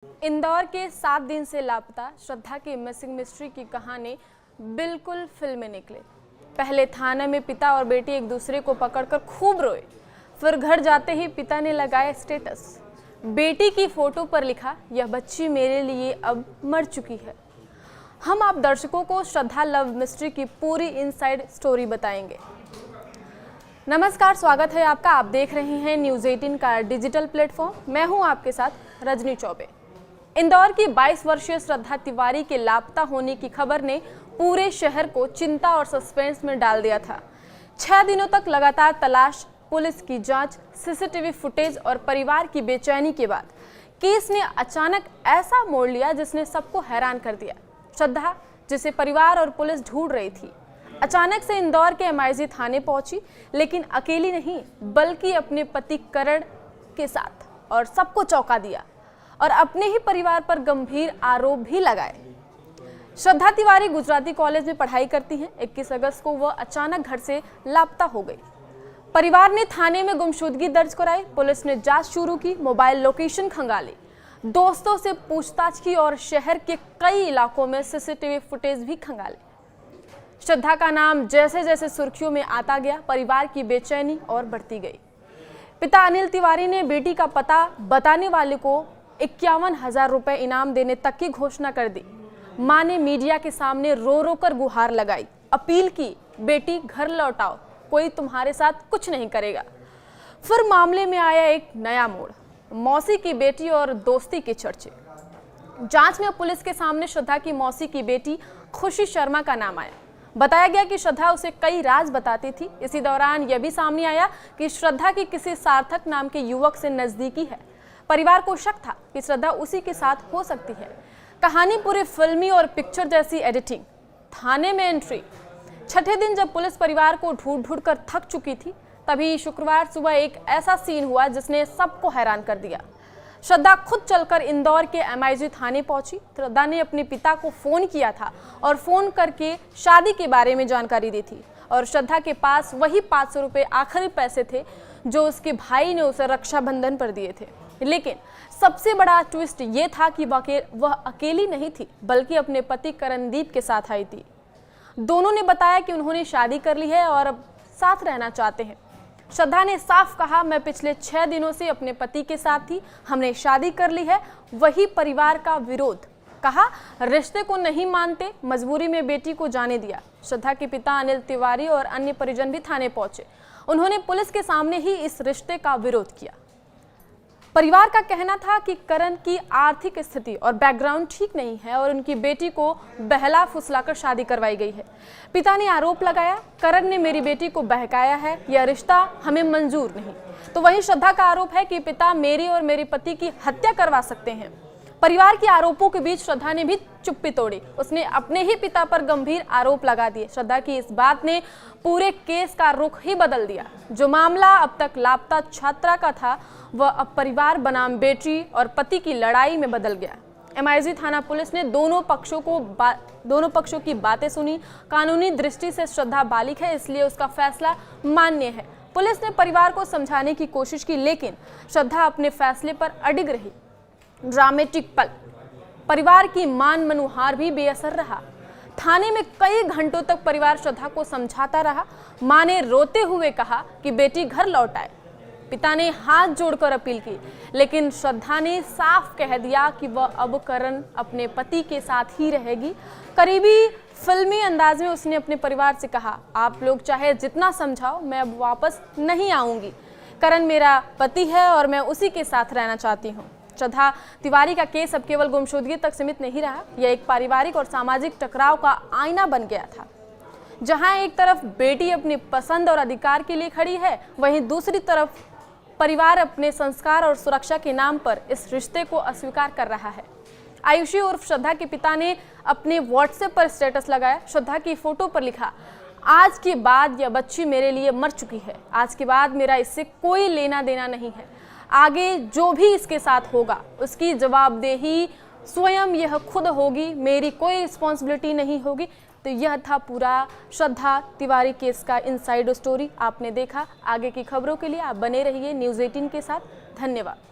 इंदौर के 7 दिन से लापता श्रद्धा की मिसिंग मिस्ट्री की कहानी बिल्कुल फिल्मी निकले। पहले थाने में पिता और बेटी एक दूसरे को पकड़कर खूब रोए, फिर घर जाते ही पिता ने लगाया स्टेटस। बेटी की फोटो पर लिखा, यह बच्ची मेरे लिए अब मर चुकी है। हम आप दर्शकों को श्रद्धा लव मिस्ट्री की पूरी इनसाइड स्टोरी बताएंगे। नमस्कार, स्वागत है आपका। आप देख रहे हैं न्यूज़ 18 का डिजिटल प्लेटफॉर्म। मैं हूं आपके साथ रजनी चौबे। इंदौर की 22 वर्षीय श्रद्धा तिवारी के लापता होने की खबर ने पूरे शहर को चिंता और सस्पेंस में डाल दिया था। 6 दिनों तक लगातार तलाश, पुलिस की जांच, सीसीटीवी फुटेज और परिवार की बेचैनी के बाद केस ने अचानक ऐसा मोड़ लिया जिसने सबको हैरान कर दिया। श्रद्धा, जिसे परिवार और पुलिस ढूंढ रही थी, अचानक से इंदौर के MIG थाने पहुंची, लेकिन अकेली नहीं बल्कि अपने पति करण के साथ, और सबको चौंका दिया और अपने ही परिवार पर गंभीर आरोप भी लगाए। श्रद्धा तिवारी गुजराती कॉलेज में पढ़ाई करती हैं। 21 अगस्त को वह अचानक घर से लापता हो गई। परिवार ने थाने में गुमशुदगी दर्ज कराई। पुलिस ने जांच शुरू की, मोबाइल लोकेशन खंगाली, दोस्तों से पूछताछ की और शहर के कई इलाकों में सीसीटीवी फुटेज भी खंगाले। श्रद्धा का नाम जैसे जैसे सुर्खियों में आता गया, परिवार की बेचैनी और बढ़ती गई। पिता अनिल तिवारी ने बेटी का पता बताने वाले को 51,000 रुपए इनाम देने तक की घोषणा कर दी। मां ने मीडिया के सामने रो रो कर गुहार लगाई, अपील की, बेटी घर लौटाओ, कोई तुम्हारे साथ कुछ नहीं करेगा। फिर मामले में आया एक नया मोड़, मौसी की बेटी और दोस्ती के चर्चे। जांच में पुलिस के सामने श्रद्धा की मौसी की बेटी खुशी शर्मा का नाम आया। बताया गया कि श्रद्धा उसे कई राज बताती थी। इसी दौरान यह भी सामने आया कि श्रद्धा की किसी सार्थक नाम के युवक से नजदीकी है। परिवार को शक था कि श्रद्धा उसी के साथ हो सकती है। कहानी पूरी फिल्मी और पिक्चर जैसी एडिटिंग। थाने में एंट्री। छठे दिन जब पुलिस परिवार को ढूंढ ढूंढ कर थक चुकी थी, तभी शुक्रवार सुबह एक ऐसा सीन हुआ जिसने सबको हैरान कर दिया। श्रद्धा खुद चलकर इंदौर के MIG थाने पहुंची। श्रद्धा ने अपने पिता को फोन किया था और फोन करके शादी के बारे में जानकारी दी थी, और श्रद्धा के पास वही 500 रुपये आखिरी पैसे थे जो उसके भाई ने उसे रक्षाबंधन पर दिए थे। लेकिन सबसे बड़ा ट्विस्ट ये था कि वह अकेली नहीं थी बल्कि अपने पति करणदीप के साथ आई थी। दोनों ने बताया कि उन्होंने शादी कर ली है और अब साथ रहना चाहते हैं। श्रद्धा ने साफ कहा, मैं पिछले 6 दिनों से अपने पति के साथ थी, हमने शादी कर ली है। वही परिवार का विरोध। कहा, रिश्ते को नहीं मानते, मजबूरी में बेटी को जाने दिया। श्रद्धा के पिता अनिल तिवारी और अन्य परिजन भी थाने पहुंचे। उन्होंने पुलिस के सामने ही इस रिश्ते का विरोध किया। परिवार का कहना था कि करण की आर्थिक स्थिति और बैकग्राउंड ठीक नहीं है और उनकी बेटी को बहला फुसलाकर शादी करवाई गई है। पिता ने आरोप लगाया, करण ने मेरी बेटी को बहकाया है, यह रिश्ता हमें मंजूर नहीं। तो वहीं श्रद्धा का आरोप है कि पिता मेरी और मेरे पति की हत्या करवा सकते हैं। परिवार के आरोपों के बीच श्रद्धा ने भी चुप्पी तोड़ी। उसने अपने ही पिता पर गंभीर आरोप लगा दिए। श्रद्धा की इस बात ने पूरे केस का रुख ही बदल दिया। जो मामला अब तक लापता छात्रा का था, वह अब परिवार बनाम बेटी और पति की लड़ाई में बदल गया। MIG थाना पुलिस ने दोनों पक्षों की बातें सुनी। कानूनी दृष्टि से श्रद्धा बालिग है, इसलिए उसका फैसला मान्य है। पुलिस ने परिवार को समझाने की कोशिश की, लेकिन श्रद्धा अपने फैसले पर अडिग रही। ड्रामेटिक पल। परिवार की मान मनुहार भी बेअसर रहा। थाने में कई घंटों तक परिवार श्रद्धा को समझाता रहा। मां ने रोते हुए कहा कि बेटी घर लौट आए। पिता ने हाथ जोड़कर अपील की, लेकिन श्रद्धा ने साफ कह दिया कि वह अब करण अपने पति के साथ ही रहेगी। करीबी फिल्मी अंदाज में उसने अपने परिवार से कहा, आप लोग चाहे जितना समझाओ, मैं अब वापस नहीं आऊंगी। करण मेरा पति है और मैं उसी के साथ रहना चाहती हूँ। श्रद्धा तिवारी का केस अब केवल गुमशुदगी तक सीमित नहीं रहा। यह एक पारिवारिक और सामाजिक टकराव का आईना बन गया था। जहां एक तरफ बेटी अपनी पसंद और अधिकार के लिए खड़ी है, वहीं दूसरी तरफ परिवार अपने संस्कार और सुरक्षा के नाम पर इस रिश्ते को अस्वीकार कर रहा है। आयुषी उर्फ श्रद्धा के पिता ने अपने WhatsApp पर स्टेटस लगाया। श्रद्धा की फोटो पर लिखा, आज के बाद यह बच्ची मेरे लिए मर चुकी है। आज के बाद मेरा इससे कोई लेना देना नहीं है। आगे जो भी इसके साथ होगा उसकी जवाबदेही स्वयं यह खुद होगी, मेरी कोई रिस्पॉन्सिबिलिटी नहीं होगी। तो यह था पूरा श्रद्धा तिवारी केस का इनसाइड स्टोरी। आपने देखा। आगे की खबरों के लिए आप बने रहिए न्यूज़ 18 के साथ। धन्यवाद।